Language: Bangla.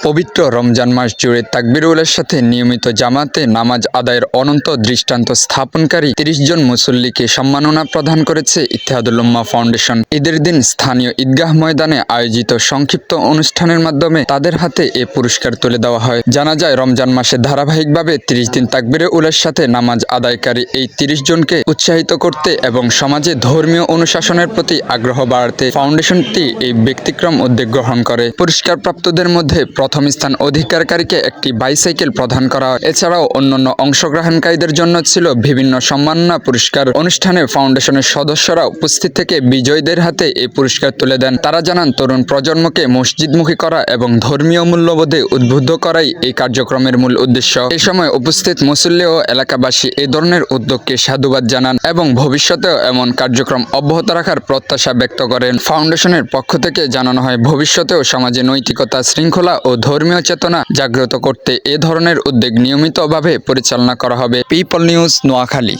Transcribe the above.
পবিত্র রমজান মাস জুড়ে তাকবীরুলের সাথে নিয়মিত জামাতে নামাজ আদায়ের অনন্ত দৃষ্টান্ত স্থাপনকারী ৩০ জন মুসল্লিকে সম্মাননা প্রদান করেছে ইত্তেহাদুল উম্মাহ ফাউন্ডেশন। ঈদের দিন স্থানীয় ঈদগাহ ময়দানে আয়োজিত সংক্ষিপ্ত অনুষ্ঠানের মাধ্যমে তাদের হাতে এ পুরস্কার তুলে দেওয়া হয়। জানা যায়, রমজান মাসে ধারাবাহিকভাবে ৩০ দিন তাকবীরুলের সাথে নামাজ আদায়কারী এই ৩০ জনকে উৎসাহিত করতে এবং সমাজে ধর্মীয় অনুশাসনের প্রতি আগ্রহ বাড়াতে ফাউন্ডেশনটি এই ব্যতিক্রম উদ্যোগ গ্রহণ করে। পুরস্কারপ্রাপ্তদের মধ্যে প্রথম স্থান অধিকারকারীকে একটি বাইসাইকেল প্রদান করা হয়। এছাড়াও অন্যান্য অংশগ্রহণকারীদের জন্য ছিল বিভিন্ন সম্মাননা পুরস্কার। অনুষ্ঠানে ফাউন্ডেশনের সদস্যরা উপস্থিত থেকে বিজয়ীদের হাতে এই পুরস্কার তুলে দেন। তারা জানান, তরুণ প্রজন্মকে মসজিদমুখী করা এবং ধর্মীয় মূল্যবোধে উদ্বুদ্ধ করাই এই কার্যক্রমের মূল উদ্দেশ্য। এই সময় উপস্থিত মুসল্লি ও এলাকাবাসী এই ধরনের উদ্যোগকে সাধুবাদ জানান এবং ভবিষ্যতেও এমন কার্যক্রম অব্যাহত রাখার প্রত্যাশা ব্যক্ত করেন। ফাউন্ডেশনের পক্ষ থেকে জানানো হয়, ভবিষ্যতেও সমাজে নৈতিকতা, শৃঙ্খলা ও ধর্মীয় চেতনা জাগ্রত করতে এ ধরনের উদ্যোগ নিয়মিতভাবে পরিচালনা করা হবে। People news, Noakhali.